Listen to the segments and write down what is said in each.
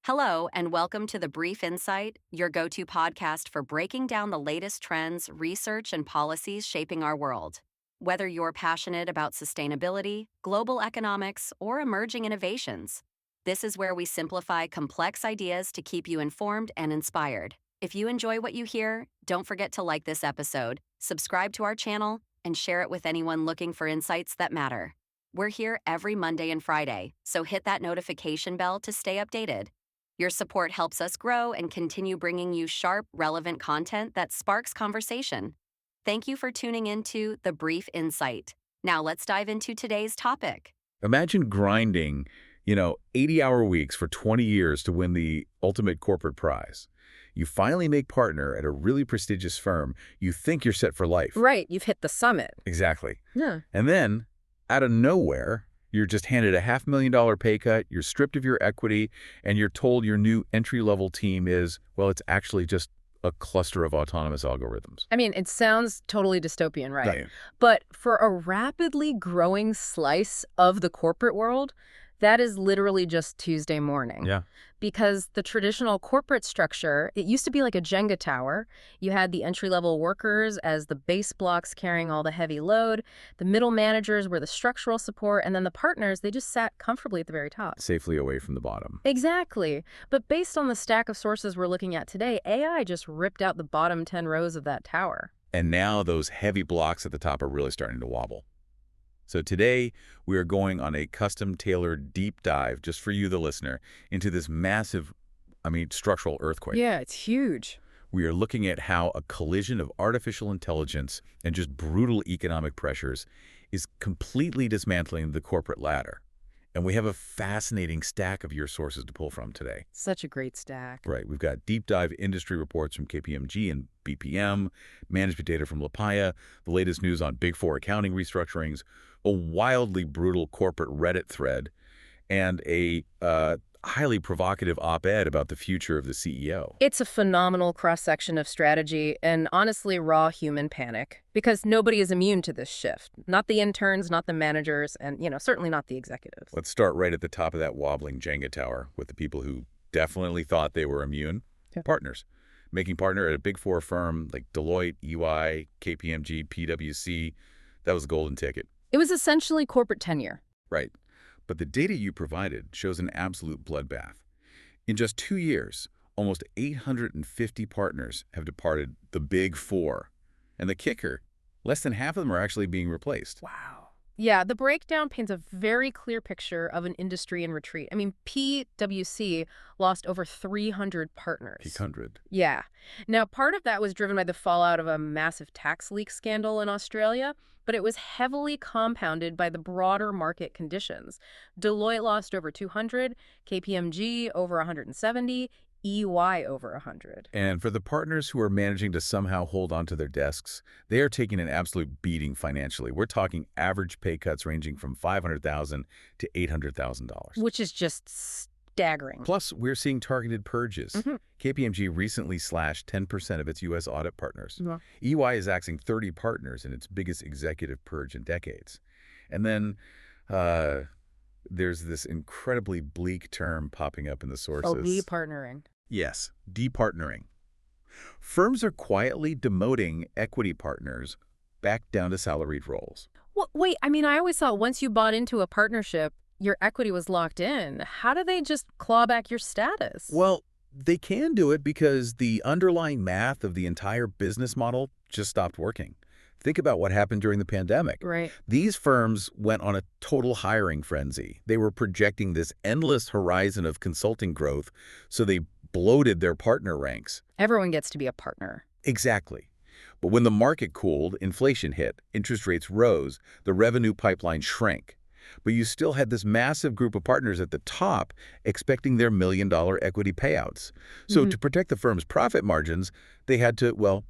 Hello, and welcome to The Brief Insight, your go-to podcast for breaking down the latest trends, research, and policies shaping our world. Whether you're passionate about sustainability, global economics, or emerging innovations, this is where we simplify complex ideas to keep you informed and inspired. If you enjoy what you hear, don't forget to like this episode, subscribe to our channel, and share it with anyone looking for insights that matter. We're here every Monday and Friday, so hit that notification bell to stay updated. Your support helps us grow and continue bringing you sharp, relevant content that sparks conversation. Thank you for tuning into The Brief Insight. Now let's dive into today's topic. Imagine grinding, 80-hour weeks for 20 years to win the ultimate corporate prize. You finally make partner at a really prestigious firm. You think you're set for life. Right, you've hit the summit. Exactly. Yeah. And then, out of nowhere, you're just handed a $500,000 pay cut, you're stripped of your equity, and you're told your new entry-level team is, well, it's actually just a cluster of autonomous algorithms. I mean, it sounds totally dystopian, right? Right. But for a rapidly growing slice of the corporate world, that is literally just Tuesday morning. Yeah. Because the traditional corporate structure, it used to be like a Jenga tower. You had the entry-level workers as the base blocks carrying all the heavy load. The middle managers were the structural support. And then the partners, they just sat comfortably at the very top. Safely away from the bottom. Exactly. But based on the stack of sources we're looking at today, AI just ripped out the bottom 10 rows of that tower. And now those heavy blocks at the top are really starting to wobble. So today, we are going on a custom-tailored deep dive, just for you, the listener, into this massive, structural earthquake. Yeah, it's huge. We are looking at how a collision of artificial intelligence and just brutal economic pressures is completely dismantling the corporate ladder. And we have a fascinating stack of your sources to pull from today. Such a great stack. Right. We've got deep dive industry reports from KPMG and BPM, management data from LaPaya, the latest news on Big Four accounting restructurings, a wildly brutal corporate Reddit thread, and a highly provocative op-ed about the future of the CEO. It's a phenomenal cross-section of strategy and honestly raw human panic because nobody is immune to this shift. Not the interns, not the managers, and certainly not the executives. Let's start right at the top of that wobbling Jenga tower with the people who definitely thought they were immune. Yeah. Partners. Making partner at a Big Four firm like Deloitte, EY, KPMG, PwC, that was the golden ticket. It was essentially corporate tenure. Right. But the data you provided shows an absolute bloodbath. In just 2 years, almost 850 partners have departed the Big Four. And the kicker, less than half of them are actually being replaced. Wow. Yeah, the breakdown paints a very clear picture of an industry in retreat. I mean, PwC lost over 300 partners. Peak 100. Yeah. Now, part of that was driven by the fallout of a massive tax leak scandal in Australia, but it was heavily compounded by the broader market conditions. Deloitte lost over 200, KPMG over 170, EY over 100. And for the partners who are managing to somehow hold onto their desks, they are taking an absolute beating financially. We're talking average pay cuts ranging from $500,000 to $800,000. Which is just staggering. Plus, we're seeing targeted purges. KPMG recently slashed 10% of its U.S. audit partners. Yeah. EY is axing 30 partners in its biggest executive purge in decades. And then there's this incredibly bleak term popping up in the sources. Oh, departnering. Yes, departnering. Firms are quietly demoting equity partners back down to salaried roles. Well, wait, I always thought once you bought into a partnership, your equity was locked in. How do they just claw back your status? Well, they can do it because the underlying math of the entire business model just stopped working. Think about what happened during the pandemic. Right. These firms went on a total hiring frenzy. They were projecting this endless horizon of consulting growth, so they bloated their partner ranks. Everyone gets to be a partner. Exactly. But when the market cooled, inflation hit, interest rates rose, the revenue pipeline shrank. But you still had this massive group of partners at the top expecting their million-dollar equity payouts. So to protect the firm's profit margins, they had to,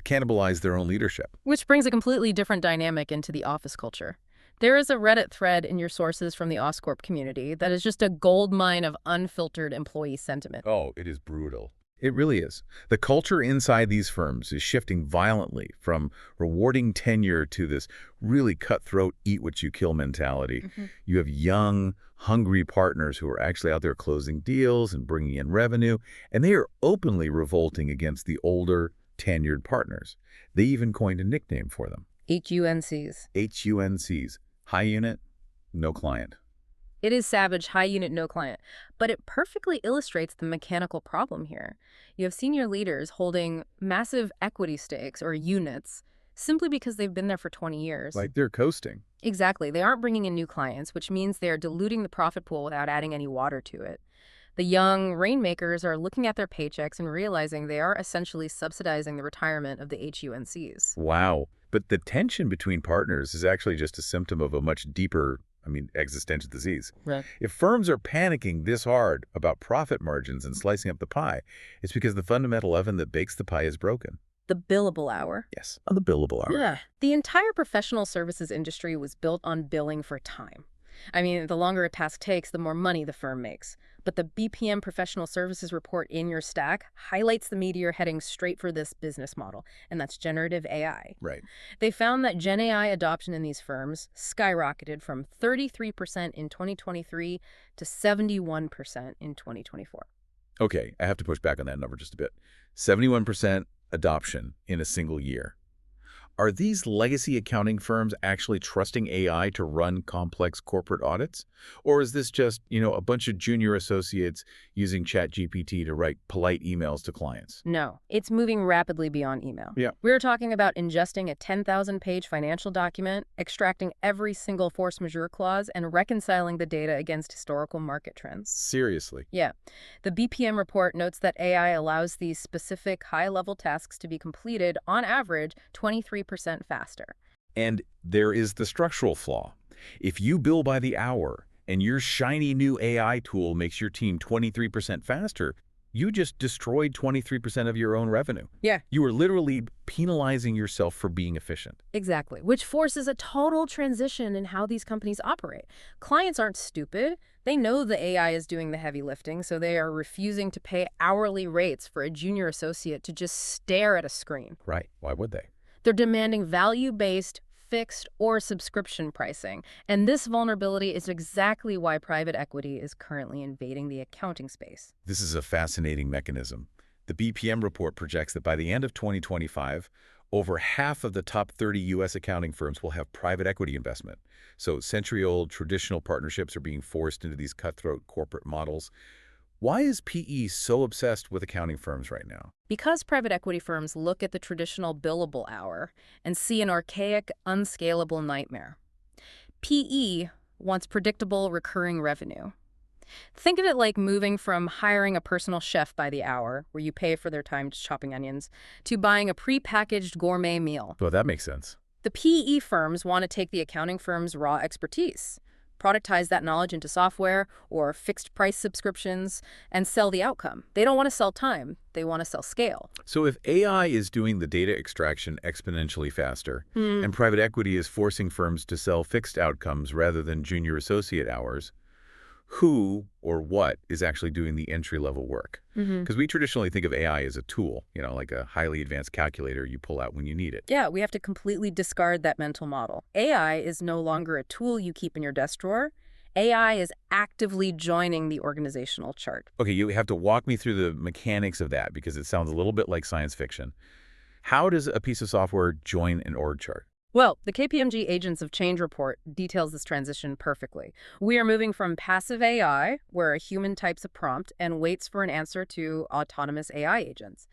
cannibalize their own leadership. Which brings a completely different dynamic into the office culture. There is a Reddit thread in your sources from the Oscorp community that is just a goldmine of unfiltered employee sentiment. Oh, it is brutal. It really is. The culture inside these firms is shifting violently from rewarding tenure to this really cutthroat, eat-what-you-kill mentality. You have young, hungry partners who are actually out there closing deals and bringing in revenue, and they are openly revolting against the older, tenured partners. They even coined a nickname for them. HUNCs. HUNCs. High unit, no client. It is savage, high unit, no client, but it perfectly illustrates the mechanical problem here. You have senior leaders holding massive equity stakes or units simply because they've been there for 20 years. Like they're coasting. Exactly. They aren't bringing in new clients, which means they are diluting the profit pool without adding any water to it. The young rainmakers are looking at their paychecks and realizing they are essentially subsidizing the retirement of the HUNCs. Wow. But the tension between partners is actually just a symptom of a much deeper existential disease. Right. If firms are panicking this hard about profit margins and slicing up the pie, it's because the fundamental oven that bakes the pie is broken. The billable hour. Yes, on the billable hour. Yeah. The entire professional services industry was built on billing for time. The longer a task takes, the more money the firm makes. But the BPM Professional Services report in your stack highlights the meteor heading straight for this business model, and that's generative AI. Right. They found that Gen AI adoption in these firms skyrocketed from 33% in 2023 to 71% in 2024. Okay, I have to push back on that number just a bit. 71% adoption in a single year. Are these legacy accounting firms actually trusting AI to run complex corporate audits? Or is this just, a bunch of junior associates using ChatGPT to write polite emails to clients? No, it's moving rapidly beyond email. Yeah. We're talking about ingesting a 10,000-page financial document, extracting every single force majeure clause, and reconciling the data against historical market trends. Seriously? Yeah. The BPM report notes that AI allows these specific high-level tasks to be completed, on average, 23% faster. And there is the structural flaw. If you bill by the hour and your shiny new AI tool makes your team 23% faster, you just destroyed 23% of your own revenue. Yeah. You are literally penalizing yourself for being efficient. Exactly, which forces a total transition in how these companies operate. Clients aren't stupid. They know the AI is doing the heavy lifting, so they are refusing to pay hourly rates for a junior associate to just stare at a screen. Right. Why would they? They're demanding value-based, fixed, or subscription pricing. And this vulnerability is exactly why private equity is currently invading the accounting space. This is a fascinating mechanism. The BPM report projects that by the end of 2025, over half of the top 30 U.S. accounting firms will have private equity investment. So century-old traditional partnerships are being forced into these cutthroat corporate models. Why is PE so obsessed with accounting firms right now? Because private equity firms look at the traditional billable hour and see an archaic, unscalable nightmare. PE wants predictable, recurring revenue. Think of it like moving from hiring a personal chef by the hour, where you pay for their time chopping onions, to buying a prepackaged gourmet meal. Well, that makes sense. The PE firms want to take the accounting firm's raw expertise, productize that knowledge into software or fixed-price subscriptions, and sell the outcome. They don't want to sell time. They want to sell scale. So if AI is doing the data extraction exponentially faster, and private equity is forcing firms to sell fixed outcomes rather than junior associate hours, who or what is actually doing the entry-level work? Because we traditionally think of AI as a tool, like a highly advanced calculator you pull out when you need it. Yeah, we have to completely discard that mental model. AI is no longer a tool you keep in your desk drawer. AI is actively joining the organizational chart. Okay, you have to walk me through the mechanics of that because it sounds a little bit like science fiction. How does a piece of software join an org chart? Well, the KPMG Agents of Change report details this transition perfectly. We are moving from passive AI, where a human types a prompt and waits for an answer, to autonomous AI agents.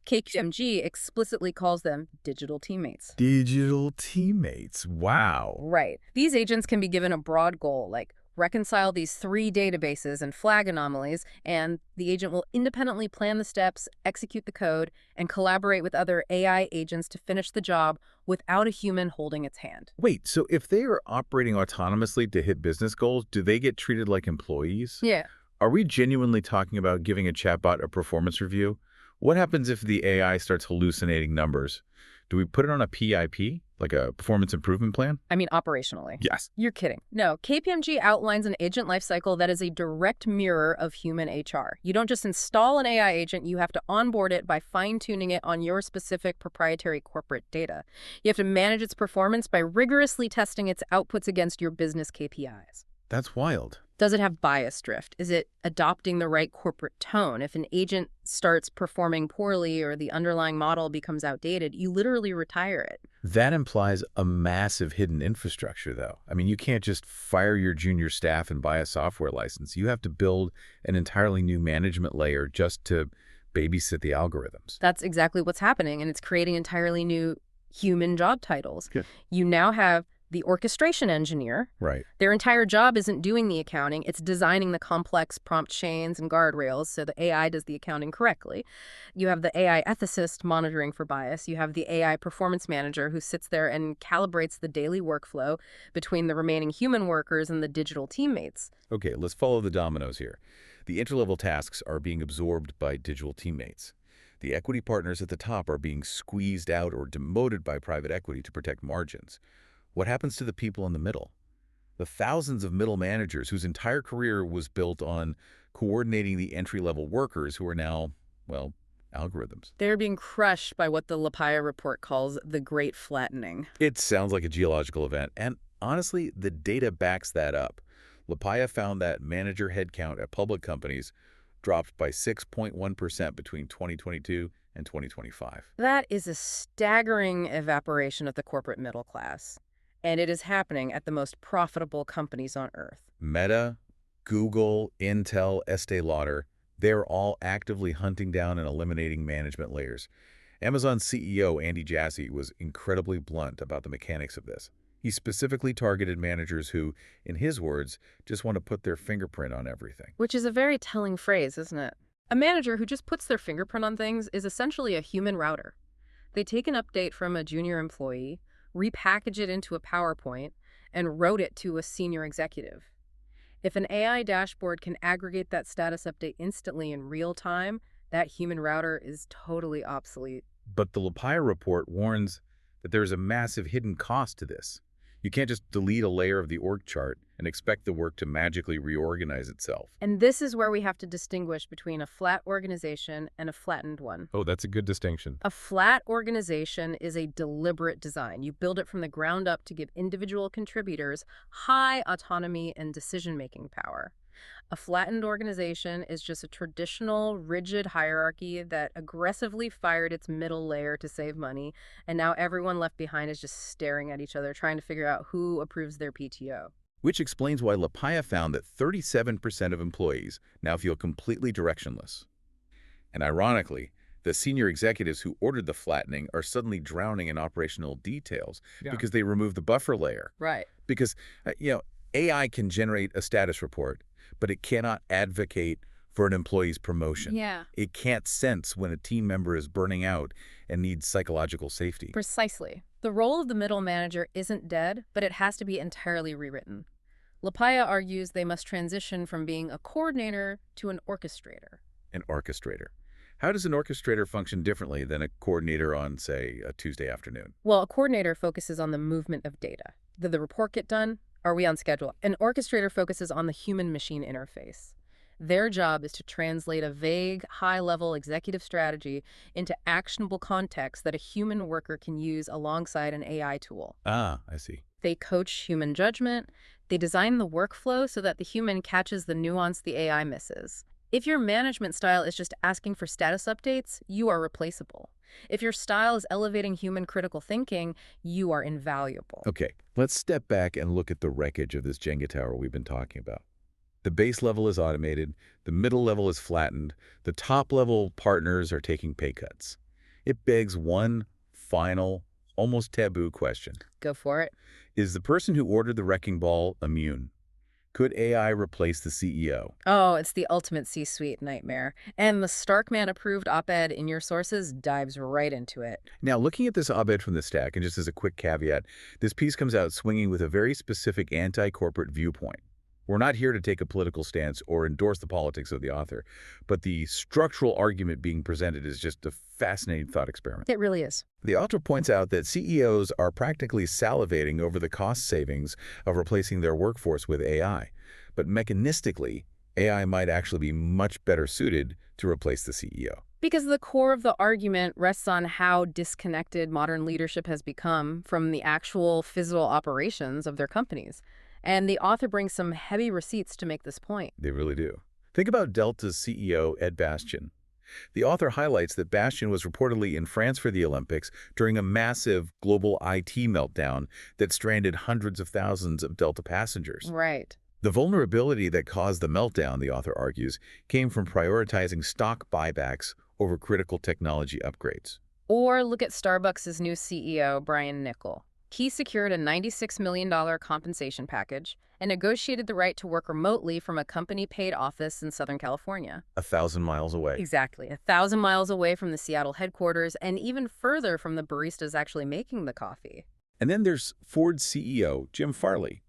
KPMG explicitly calls them digital teammates. Digital teammates. Wow. Right. These agents can be given a broad goal, like reconcile these 3 databases and flag anomalies, and the agent will independently plan the steps, execute the code, and collaborate with other AI agents to finish the job without a human holding its hand. Wait, so if they are operating autonomously to hit business goals, do they get treated like employees? Yeah. Are we genuinely talking about giving a chatbot a performance review? What happens if the AI starts hallucinating numbers? Do we put it on a PIP, like a performance improvement plan? I mean, operationally. Yes. You're kidding. No, KPMG outlines an agent lifecycle that is a direct mirror of human HR. You don't just install an AI agent, you have to onboard it by fine-tuning it on your specific proprietary corporate data. You have to manage its performance by rigorously testing its outputs against your business KPIs. That's wild. Does it have bias drift? Is it adopting the right corporate tone? If an agent starts performing poorly or the underlying model becomes outdated, you literally retire it. That implies a massive hidden infrastructure, though. I mean, you can't just fire your junior staff and buy a software license. You have to build an entirely new management layer just to babysit the algorithms. That's exactly what's happening, and it's creating entirely new human job titles. Good. You now have the orchestration engineer. Right. Their entire job isn't doing the accounting, it's designing the complex prompt chains and guardrails so the AI does the accounting correctly. You have the AI ethicist monitoring for bias. You have the AI performance manager who sits there and calibrates the daily workflow between the remaining human workers and the digital teammates. Okay, let's follow the dominoes here. The interlevel tasks are being absorbed by digital teammates. The equity partners at the top are being squeezed out or demoted by private equity to protect margins. What happens to the people in the middle? The thousands of middle managers whose entire career was built on coordinating the entry-level workers who are now, well, algorithms. They're being crushed by what the Lapaya report calls the Great Flattening. It sounds like a geological event, and honestly, the data backs that up. Lapaya found that manager headcount at public companies dropped by 6.1% between 2022 and 2025. That is a staggering evaporation of the corporate middle class. And it is happening at the most profitable companies on Earth. Meta, Google, Intel, Estee Lauder, they're all actively hunting down and eliminating management layers. Amazon's CEO, Andy Jassy, was incredibly blunt about the mechanics of this. He specifically targeted managers who, in his words, just want to put their fingerprint on everything. Which is a very telling phrase, isn't it? A manager who just puts their fingerprint on things is essentially a human router. They take an update from a junior employee, repackage it into a PowerPoint, and route it to a senior executive. If an AI dashboard can aggregate that status update instantly in real time, that human router is totally obsolete. But the Lapaya report warns that there is a massive hidden cost to this. You can't just delete a layer of the org chart and expect the work to magically reorganize itself. And this is where we have to distinguish between a flat organization and a flattened one. Oh, that's a good distinction. A flat organization is a deliberate design. You build it from the ground up to give individual contributors high autonomy and decision-making power. A flattened organization is just a traditional, rigid hierarchy that aggressively fired its middle layer to save money, and now everyone left behind is just staring at each other, trying to figure out who approves their PTO. Which explains why Lapaya found that 37% of employees now feel completely directionless. And ironically, the senior executives who ordered the flattening are suddenly drowning in operational details because they removed the buffer layer. Right. Because, AI can generate a status report, but it cannot advocate for an employee's promotion. Yeah. It can't sense when a team member is burning out and needs psychological safety. Precisely. The role of the middle manager isn't dead, but it has to be entirely rewritten. Lapaya argues they must transition from being a coordinator to an orchestrator. An orchestrator. How does an orchestrator function differently than a coordinator on, say, a Tuesday afternoon? Well, a coordinator focuses on the movement of data. Did the report get done? Are we on schedule? An orchestrator focuses on the human-machine interface. Their job is to translate a vague, high-level executive strategy into actionable context that a human worker can use alongside an AI tool. Ah, I see. They coach human judgment. They design the workflow so that the human catches the nuance the AI misses. If your management style is just asking for status updates, you are replaceable. If your style is elevating human critical thinking, you are invaluable. Okay, let's step back and look at the wreckage of this Jenga tower we've been talking about. The base level is automated, the middle level is flattened, the top level partners are taking pay cuts. It begs one final, almost taboo question. Go for it. Is the person who ordered the wrecking ball immune? Could AI replace the CEO? Oh, it's the ultimate C-suite nightmare. And the Starkman-approved op-ed in your sources dives right into it. Now, looking at this op-ed from the stack, and just as a quick caveat, this piece comes out swinging with a very specific anti-corporate viewpoint. We're not here to take a political stance or endorse the politics of the author, but the structural argument being presented is just a fascinating thought experiment. It really is. The author points out that CEOs are practically salivating over the cost savings of replacing their workforce with AI, but mechanistically, AI might actually be much better suited to replace the CEO. Because the core of the argument rests on how disconnected modern leadership has become from the actual physical operations of their companies. And the author brings some heavy receipts to make this point. They really do. Think about Delta's CEO, Ed Bastian. The author highlights that Bastian was reportedly in France for the Olympics during a massive global IT meltdown that stranded hundreds of thousands of Delta passengers. Right. The vulnerability that caused the meltdown, the author argues, came from prioritizing stock buybacks over critical technology upgrades. Or look at Starbucks' new CEO, Brian Niccol. He secured a $96 million compensation package and negotiated the right to work remotely from a company-paid office in Southern California. 1,000 miles away. Exactly. 1,000 miles away from the Seattle headquarters and even further from the baristas actually making the coffee. And then there's Ford's CEO, Jim Farley,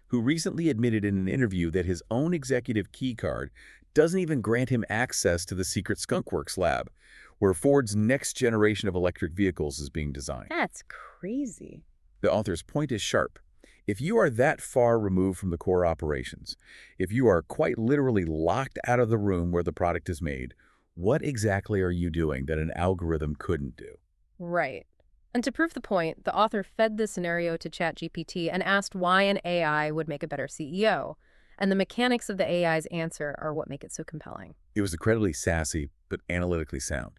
who recently admitted in an interview that his own executive key card doesn't even grant him access to the secret skunkworks lab, where Ford's next generation of electric vehicles is being designed. That's crazy. The author's point is sharp. If you are that far removed from the core operations, if you are quite literally locked out of the room where the product is made, what exactly are you doing that an algorithm couldn't do? Right. And to prove the point, the author fed this scenario to ChatGPT and asked why an AI would make a better CEO. And the mechanics of the AI's answer are what make it so compelling. It was incredibly sassy, but analytically sound.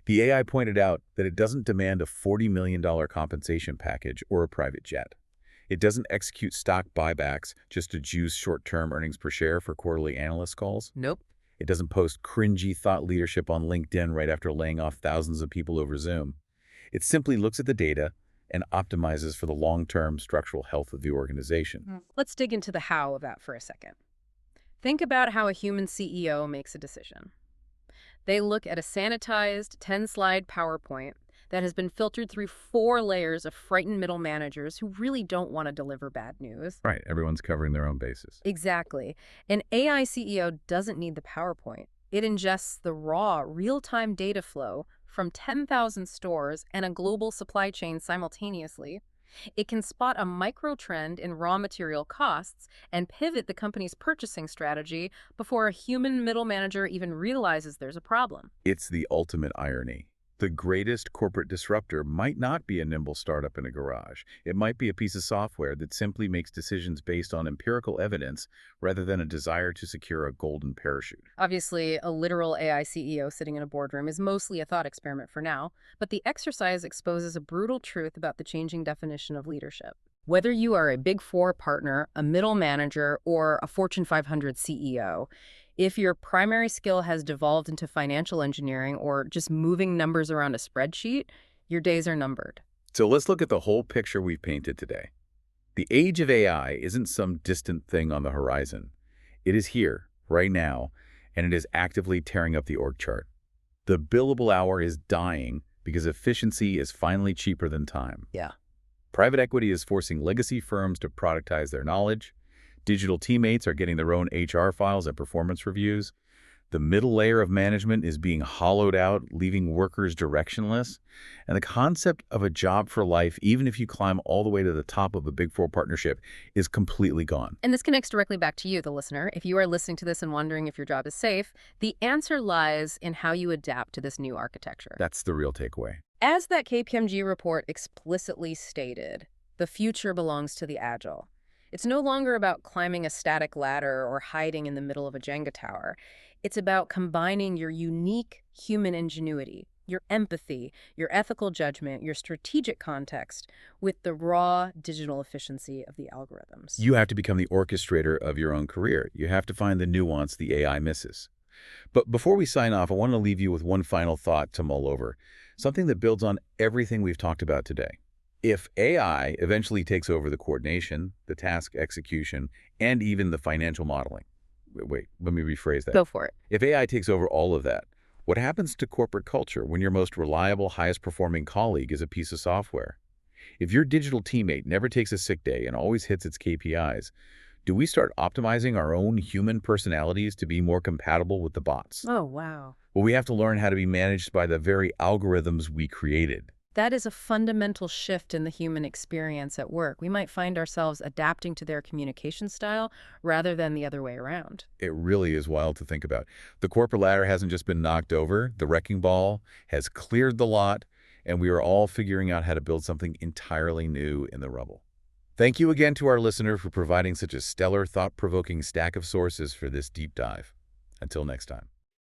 The AI pointed out that it doesn't demand a $40 million compensation package or a private jet. It doesn't execute stock buybacks just to juice short-term earnings per share for quarterly analyst calls. Nope. It doesn't post cringy thought leadership on LinkedIn right after laying off thousands of people over Zoom. It simply looks at the data and optimizes for the long-term structural health of the organization. Let's dig into the how of that for a second. Think about how a human CEO makes a decision. They look at a sanitized 10-slide PowerPoint that has been filtered through 4 layers of frightened middle managers who really don't want to deliver bad news. Right, everyone's covering their own bases. Exactly. An AI CEO doesn't need the PowerPoint. It ingests the raw, real-time data flow from 10,000 stores and a global supply chain simultaneously. It can spot a micro-trend in raw material costs and pivot the company's purchasing strategy before a human middle manager even realizes there's a problem. It's the ultimate irony. The greatest corporate disruptor might not be a nimble startup in a garage. It might be a piece of software that simply makes decisions based on empirical evidence rather than a desire to secure a golden parachute. Obviously, a literal AI CEO sitting in a boardroom is mostly a thought experiment for now, but the exercise exposes a brutal truth about the changing definition of leadership. Whether you are a Big Four partner, a middle manager, or a Fortune 500 CEO, if your primary skill has devolved into financial engineering or just moving numbers around a spreadsheet, your days are numbered. So let's look at the whole picture we've painted today. The age of AI isn't some distant thing on the horizon. It is here, right now, and it is actively tearing up the org chart. The billable hour is dying because efficiency is finally cheaper than time. Yeah. Private equity is forcing legacy firms to productize their knowledge. Digital teammates are getting their own HR files and performance reviews. The middle layer of management is being hollowed out, leaving workers directionless. And the concept of a job for life, even if you climb all the way to the top of a Big Four partnership, is completely gone. And this connects directly back to you, the listener. If you are listening to this and wondering if your job is safe, the answer lies in how you adapt to this new architecture. That's the real takeaway. As that KPMG report explicitly stated, the future belongs to the agile. It's no longer about climbing a static ladder or hiding in the middle of a Jenga tower. It's about combining your unique human ingenuity, your empathy, your ethical judgment, your strategic context with the raw digital efficiency of the algorithms. You have to become the orchestrator of your own career. You have to find the nuance the AI misses. But before we sign off, I want to leave you with one final thought to mull over, something that builds on everything we've talked about today. If AI eventually takes over the coordination, the task execution, and even the financial modeling. Wait, let me rephrase that. Go for it. If AI takes over all of that, what happens to corporate culture when your most reliable, highest performing colleague is a piece of software? If your digital teammate never takes a sick day and always hits its KPIs, Do we start optimizing our own human personalities to be more compatible with the bots? Oh, wow. Well, we have to learn how to be managed by the very algorithms we created. That is a fundamental shift in the human experience at work. We might find ourselves adapting to their communication style rather than the other way around. It really is wild to think about. The corporate ladder hasn't just been knocked over, the wrecking ball has cleared the lot, and we are all figuring out how to build something entirely new in the rubble. Thank you again to our listener for providing such a stellar, thought-provoking stack of sources for this deep dive. Until next time.